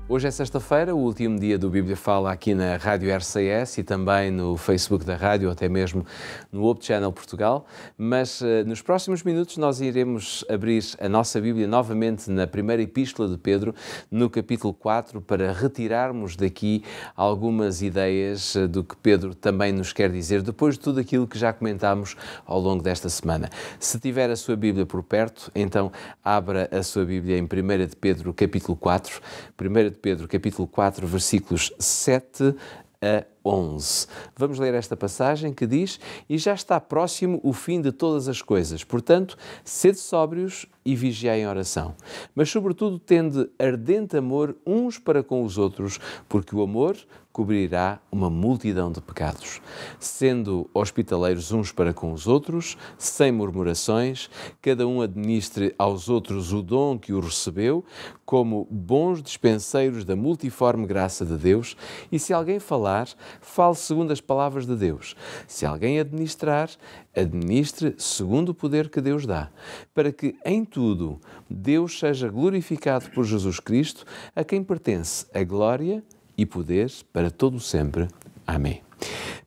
Hoje é sexta-feira, o último dia do Bíblia Fala aqui na Rádio RCS e também no Facebook da Rádio, ou até mesmo no Hope Channel Portugal. Mas nos próximos minutos nós iremos abrir a nossa Bíblia novamente na primeira epístola de Pedro, no capítulo 4, para retirarmos daqui algumas ideias do que Pedro também nos quer dizer, depois de tudo aquilo que já comentámos ao longo desta semana. Se tiver a sua Bíblia por perto, então abra a sua Bíblia em 1 de Pedro, capítulo 4, 1 de Pedro, capítulo 4, versículos 7 a 11. Vamos ler esta passagem que diz: "E já está próximo o fim de todas as coisas. Portanto, sede sóbrios e vigiai em oração. Mas, sobretudo, tende ardente amor uns para com os outros, porque o amor cobrirá uma multidão de pecados. Sendo hospitaleiros uns para com os outros, sem murmurações, cada um administre aos outros o dom que o recebeu, como bons dispenseiros da multiforme graça de Deus, e se alguém falar, fale segundo as palavras de Deus. Se alguém administrar, administre segundo o poder que Deus dá, para que em tudo Deus seja glorificado por Jesus Cristo, a quem pertence a glória e poder para todo o sempre. Amém."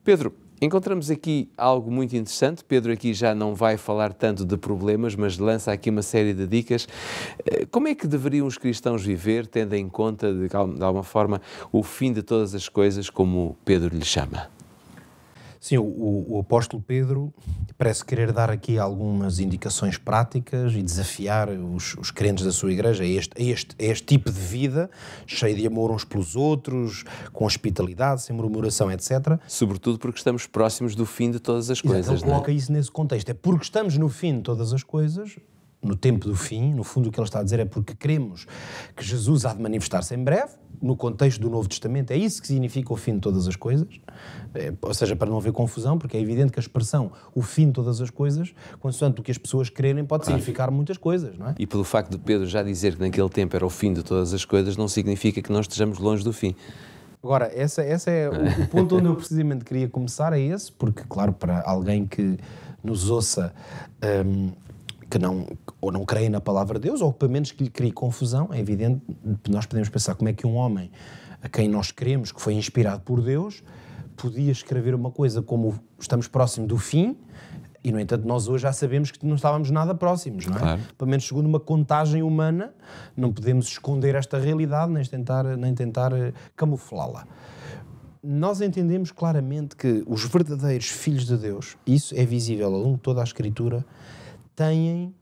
Pedro, encontramos aqui algo muito interessante. Pedro aqui já não vai falar tanto de problemas, mas lança aqui uma série de dicas. Como é que deveriam os cristãos viver, tendo em conta, de alguma forma, o fim de todas as coisas, como Pedro lhe chama? Sim, o apóstolo Pedro parece querer dar aqui algumas indicações práticas e desafiar os crentes da sua igreja a este tipo de vida, cheio de amor uns pelos outros, com hospitalidade, sem murmuração, etc. Sobretudo porque estamos próximos do fim de todas as coisas. Ele coloca isso nesse contexto. É porque estamos no fim de todas as coisas, no tempo do fim. No fundo, o que ele está a dizer é porque queremos que Jesus há de manifestar-se em breve. No contexto do Novo Testamento, é isso que significa o fim de todas as coisas. Ou seja, para não haver confusão, porque é evidente que a expressão o fim de todas as coisas, consoante o que as pessoas quererem, pode significar muitas coisas, não é? E pelo facto de Pedro já dizer que naquele tempo era o fim de todas as coisas, não significa que nós estejamos longe do fim. Agora, esse é o ponto onde eu precisamente queria começar, é esse, porque, claro, para alguém que nos ouça, que não creia na palavra de Deus, ou pelo menos que lhe crie confusão, é evidente que nós podemos pensar como é que um homem a quem nós queremos, que foi inspirado por Deus, podia escrever uma coisa como estamos próximo do fim, e no entanto nós hoje já sabemos que não estávamos nada próximos, não é? Claro. Pelo menos segundo uma contagem humana, não podemos esconder esta realidade, nem tentar camuflá-la. Nós entendemos claramente que os verdadeiros filhos de Deus, isso é visível ao longo de toda a Escritura, têm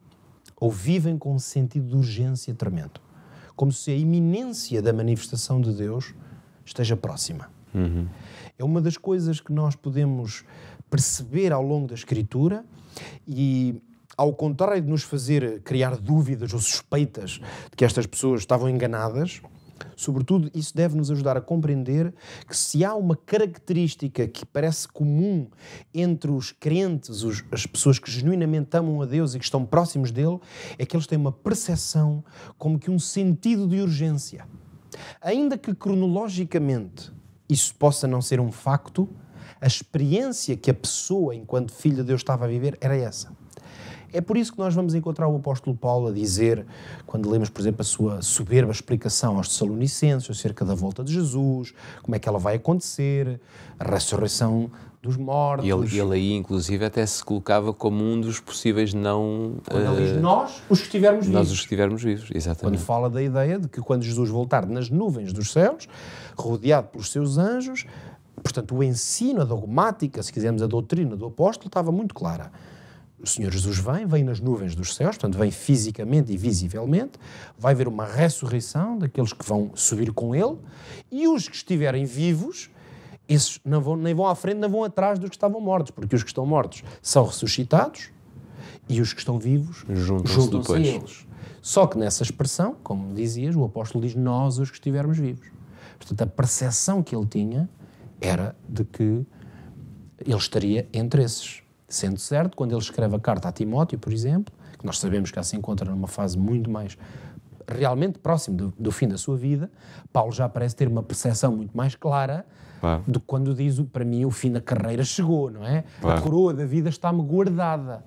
ou vivem com um sentido de urgência tremendo. Como se a iminência da manifestação de Deus esteja próxima. Uhum. É uma das coisas que nós podemos perceber ao longo da Escritura e, ao contrário de nos fazer criar dúvidas ou suspeitas de que estas pessoas estavam enganadas, sobretudo, isso deve nos ajudar a compreender que se há uma característica que parece comum entre os crentes, as pessoas que genuinamente amam a Deus e que estão próximos dele, é que eles têm uma percepção como que um sentido de urgência. Ainda que cronologicamente isso possa não ser um facto, a experiência que a pessoa, enquanto filho de Deus, estava a viver era essa. É por isso que nós vamos encontrar o apóstolo Paulo a dizer, quando lemos, por exemplo, a sua soberba explicação aos Tessalonicenses acerca da volta de Jesus, como é que ela vai acontecer, a ressurreição dos mortos. E ele aí, inclusive, até se colocava como um dos possíveis não... Quando ele diz nós, os que estivermos vivos. Nós os que estivermos vivos, exatamente. Quando fala da ideia de que quando Jesus voltar nas nuvens dos céus, rodeado pelos seus anjos, portanto, o ensino, a dogmática, se quisermos a doutrina do apóstolo, estava muito clara. O Senhor Jesus vem nas nuvens dos céus, portanto vem fisicamente e visivelmente, vai haver uma ressurreição daqueles que vão subir com ele, e os que estiverem vivos, esses nem vão à frente, nem vão atrás dos que estavam mortos, porque os que estão mortos são ressuscitados e os que estão vivos juntam-se a eles. Só que nessa expressão, como dizias, o apóstolo diz nós os que estivermos vivos. Portanto, a percepção que ele tinha era de que ele estaria entre esses. Sendo certo, quando ele escreve a carta a Timóteo, por exemplo, que nós sabemos que já se encontra numa fase muito mais realmente próximo do fim da sua vida, Paulo já parece ter uma percepção muito mais clara do que quando diz, para mim, o fim da carreira chegou, não é? A coroa da vida está-me guardada.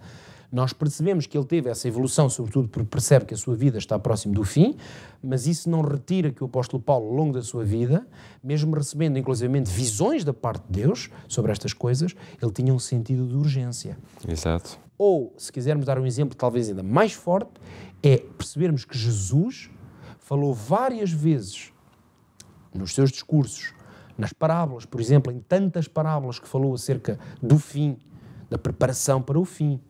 Nós percebemos que ele teve essa evolução, sobretudo porque percebe que a sua vida está próximo do fim, mas isso não retira que o apóstolo Paulo, ao longo da sua vida, mesmo recebendo inclusivamente visões da parte de Deus sobre estas coisas, ele tinha um sentido de urgência. Exato. Ou, se quisermos dar um exemplo talvez ainda mais forte, é percebermos que Jesus falou várias vezes nos seus discursos, nas parábolas, por exemplo, em tantas parábolas que falou acerca do fim, da preparação para o fim,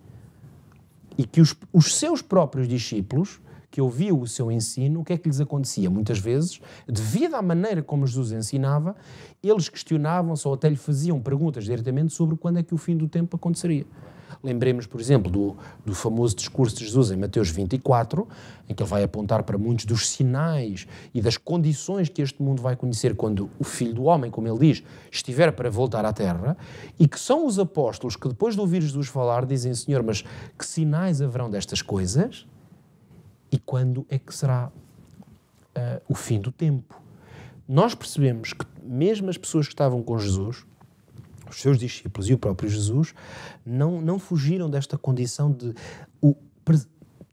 e que os seus próprios discípulos, que ouviam o seu ensino, o que é que lhes acontecia? Muitas vezes, devido à maneira como Jesus ensinava, eles questionavam-se ou até lhe faziam perguntas diretamente sobre quando é que o fim do tempo aconteceria. Lembremos, por exemplo, do famoso discurso de Jesus em Mateus 24, em que ele vai apontar para muitos dos sinais e das condições que este mundo vai conhecer quando o Filho do Homem, como ele diz, estiver para voltar à Terra, e que são os apóstolos que, depois de ouvir Jesus falar, dizem: Senhor, mas que sinais haverão destas coisas? E quando é que será o fim do tempo? Nós percebemos que mesmo as pessoas que estavam com Jesus, os seus discípulos e o próprio Jesus, não fugiram desta condição de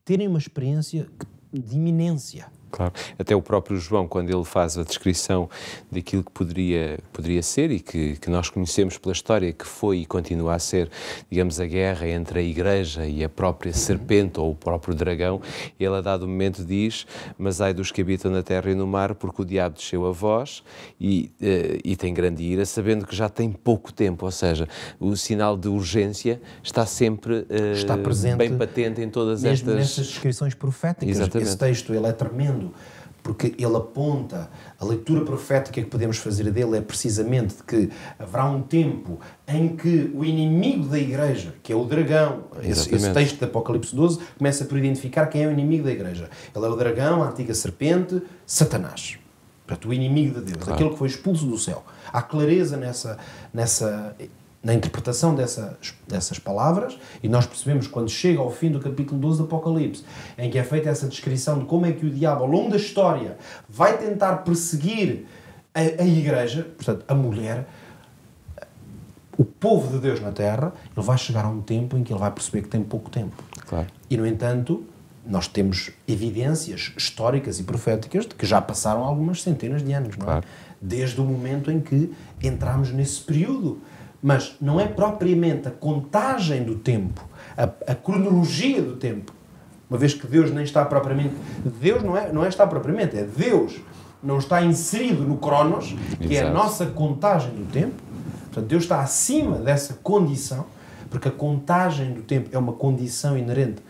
terem uma experiência de iminência. Claro. Até o próprio João, quando ele faz a descrição daquilo que poderia ser e que nós conhecemos pela história, que foi e continua a ser, digamos, a guerra entre a Igreja e a própria serpente ou o próprio dragão, ele a dado momento diz: mas ai dos que habitam na terra e no mar, porque o diabo desceu a vós e tem grande ira, sabendo que já tem pouco tempo. Ou seja, o sinal de urgência está sempre está presente, bem patente em todas mesmo nestas descrições proféticas. Exatamente. Esse texto ele é tremendo, porque ele aponta, a leitura profética que podemos fazer dele é precisamente de que haverá um tempo em que o inimigo da Igreja, que é o dragão, esse texto de Apocalipse 12, começa por identificar quem é o inimigo da Igreja. Ele é o dragão, a antiga serpente, Satanás. Portanto, o inimigo de Deus, claro, aquele que foi expulso do céu. Há clareza na interpretação dessas palavras, e nós percebemos quando chega ao fim do capítulo 12 do Apocalipse, em que é feita essa descrição de como é que o diabo, ao longo da história, vai tentar perseguir a Igreja, portanto, a mulher, o povo de Deus na Terra, ele vai chegar a um tempo em que ele vai perceber que tem pouco tempo. Claro. E, no entanto, nós temos evidências históricas e proféticas de que já passaram algumas centenas de anos, não é? Claro. Desde o momento em que entramos nesse período. Mas não é propriamente a contagem do tempo, a cronologia do tempo, uma vez que Deus nem está propriamente... Deus não é está propriamente, é Deus não está inserido no Cronos, que é a nossa contagem do tempo. Portanto, Deus está acima dessa condição, porque a contagem do tempo é uma condição inerente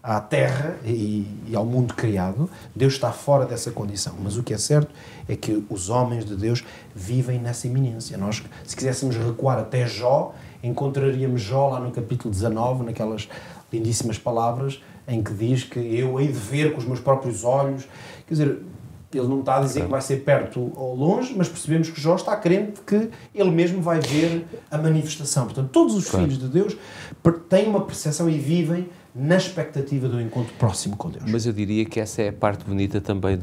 à Terra e ao mundo criado. Deus está fora dessa condição. Mas o que é certo é que os homens de Deus vivem nessa iminência. Nós, se quiséssemos recuar até Jó, encontraríamos Jó lá no capítulo 19, naquelas lindíssimas palavras em que diz que eu hei de ver com os meus próprios olhos. Quer dizer, ele não está a dizer que vai ser perto ou longe, mas percebemos que Jó está crente que ele mesmo vai ver a manifestação. Portanto, todos os filhos de Deus têm uma percepção e vivem na expectativa do encontro próximo com Deus. Mas eu diria que essa é a parte bonita também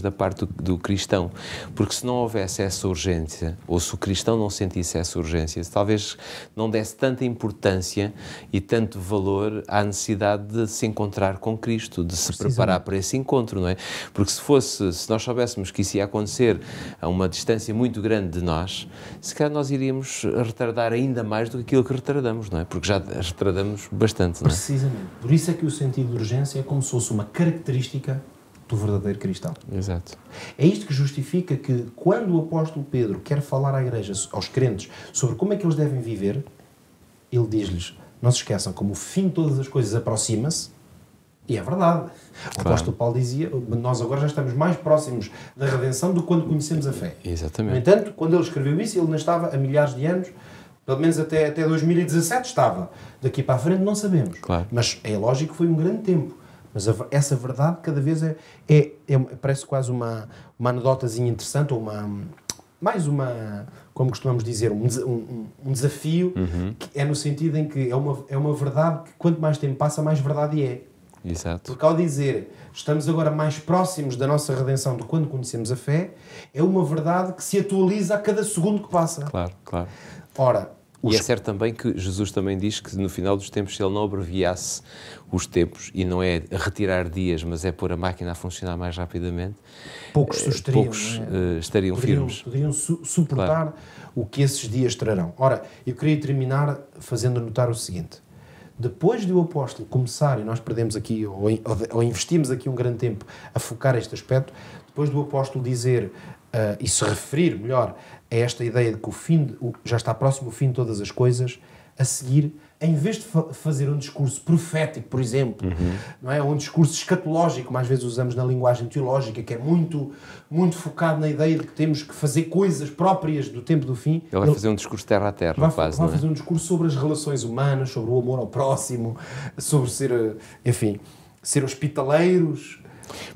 da parte do cristão, porque se não houvesse essa urgência, ou se o cristão não sentisse essa urgência, talvez não desse tanta importância e tanto valor à necessidade de se encontrar com Cristo, de se preparar para esse encontro, não é? Porque se nós soubéssemos que isso ia acontecer a uma distância muito grande de nós, se calhar nós iríamos retardar ainda mais do que aquilo que retardamos, não é? Porque já retardamos bastante, não é? Precisamente. Por isso é que o sentido de urgência é como se fosse uma característica do verdadeiro cristão. Exato. É isto que justifica que, quando o apóstolo Pedro quer falar à igreja, aos crentes, sobre como é que eles devem viver, ele diz-lhes: não se esqueçam, como o fim de todas as coisas aproxima-se, e é verdade. O apóstolo Paulo dizia: nós agora já estamos mais próximos da redenção do que quando conhecemos a fé. Exatamente. No entanto, quando ele escreveu isso, ele não estava há milhares de anos. Pelo menos até 2017 estava. Daqui para a frente não sabemos. Claro. Mas é lógico que foi um grande tempo. Mas essa verdade cada vez parece quase uma anedotazinha interessante, ou mais uma, como costumamos dizer, um desafio, que é no sentido em que é uma verdade que quanto mais tempo passa, mais verdade é. Exato. Porque ao dizer estamos agora mais próximos da nossa redenção do que quando conhecemos a fé, é uma verdade que se atualiza a cada segundo que passa. Claro, claro. Ora, E é certo também que Jesus também diz que no final dos tempos, se ele não abreviasse os tempos, e não é retirar dias, mas é pôr a máquina a funcionar mais rapidamente, poucos estariam firmes. Poderiam suportar o que esses dias trarão. Ora, eu queria terminar fazendo notar o seguinte. Depois de o apóstolo começar, e nós perdemos aqui, ou investimos aqui um grande tempo a focar este aspecto, depois do apóstolo dizer, e se referir melhor a esta ideia de que já está próximo o fim de todas as coisas, a seguir, em vez de fazer um discurso profético, por exemplo, não é? Um discurso escatológico, como às vezes usamos na linguagem teológica, que é muito, muito focado na ideia de que temos que fazer coisas próprias do tempo do fim. Ele vai fazer um discurso terra a terra, quase. Vai fazer um discurso sobre as relações humanas, sobre o amor ao próximo, sobre ser hospitaleiros.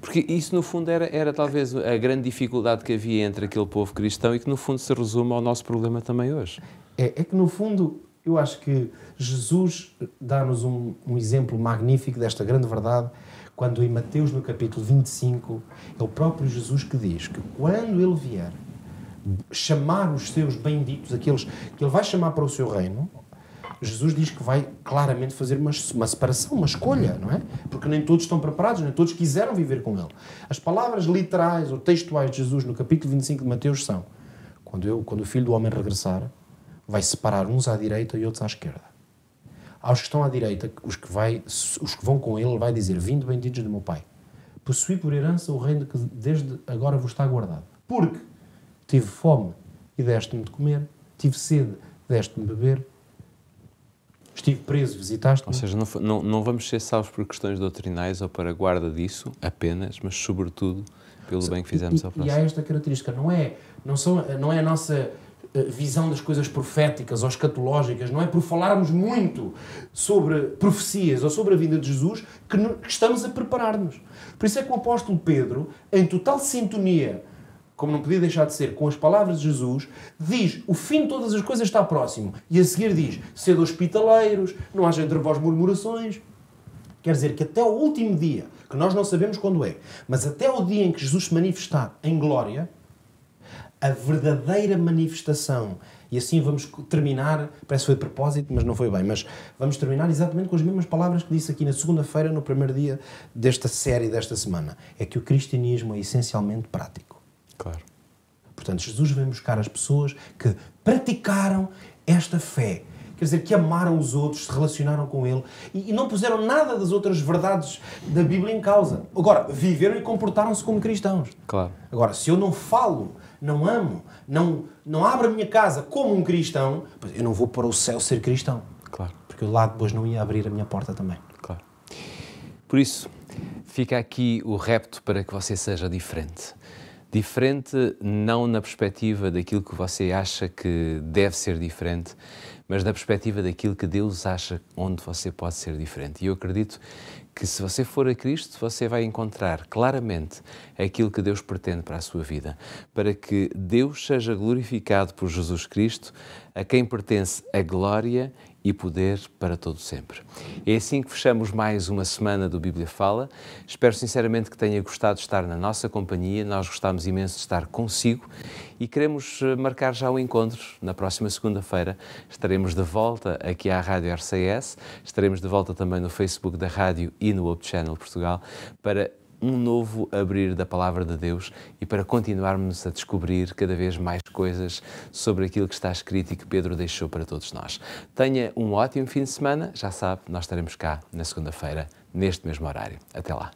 Porque isso, no fundo, era talvez a grande dificuldade que havia entre aquele povo cristão e que, no fundo, se resume ao nosso problema também hoje. É que, no fundo, eu acho que Jesus dá-nos um exemplo magnífico desta grande verdade quando em Mateus, no capítulo 25, é o próprio Jesus que diz que quando ele vier chamar os seus benditos, aqueles que ele vai chamar para o seu reino, Jesus diz que vai claramente fazer uma separação, uma escolha, não é? Porque nem todos estão preparados, nem todos quiseram viver com ele. As palavras literais ou textuais de Jesus no capítulo 25 de Mateus são: quando o Filho do Homem regressar, vai separar uns à direita e outros à esquerda. Aos que estão à direita, os que vão com ele, vai dizer: vinde benditos do meu Pai, possuí por herança o reino que desde agora vos está guardado. Porque tive fome e deste-me de comer, tive sede, deste-me de beber, estive preso, visitaste-me. Ou seja, não vamos ser salvos por questões doutrinais ou para guarda disso apenas, mas sobretudo pelo bem que fizemos ao próximo. E há esta característica, não é a nossa visão das coisas proféticas ou escatológicas, não é por falarmos muito sobre profecias ou sobre a vinda de Jesus que estamos a preparar-nos. Por isso é que o apóstolo Pedro, em total sintonia, como não podia deixar de ser, com as palavras de Jesus, diz: o fim de todas as coisas está próximo. E a seguir diz: sede hospitaleiros, não haja entre vós murmurações. Quer dizer que até o último dia, que nós não sabemos quando é, mas até o dia em que Jesus se manifestar em glória, a verdadeira manifestação, e assim vamos terminar, parece que foi de propósito, mas não foi bem, mas vamos terminar exatamente com as mesmas palavras que disse aqui na segunda-feira, no primeiro dia desta série, desta semana, é que o cristianismo é essencialmente prático. Claro. Portanto, Jesus vem buscar as pessoas que praticaram esta fé, quer dizer, que amaram os outros, se relacionaram com ele e não puseram nada das outras verdades da Bíblia em causa. Agora, viveram e comportaram-se como cristãos. Claro. Agora, se eu não falo, não amo, não abro a minha casa como um cristão, eu não vou para o céu ser cristão. Claro. Porque eu lá depois não ia abrir a minha porta também. Claro. Por isso, fica aqui o repto para que você seja diferente. Diferente não na perspectiva daquilo que você acha que deve ser diferente, mas na perspectiva daquilo que Deus acha onde você pode ser diferente. E eu acredito que se você for a Cristo, você vai encontrar claramente aquilo que Deus pretende para a sua vida, para que Deus seja glorificado por Jesus Cristo, a quem pertence a glória e poder para todo sempre. É assim que fechamos mais uma semana do Bíblia Fala. Espero sinceramente que tenha gostado de estar na nossa companhia. Nós gostamos imenso de estar consigo e queremos marcar já o encontro. Na próxima segunda-feira estaremos de volta aqui à Rádio RCS, estaremos de volta também no Facebook da Rádio e no Hope Channel Portugal para um novo abrir da Palavra de Deus e para continuarmos a descobrir cada vez mais coisas sobre aquilo que está escrito e que Pedro deixou para todos nós. Tenha um ótimo fim de semana. Já sabe, nós estaremos cá na segunda-feira, neste mesmo horário. Até lá.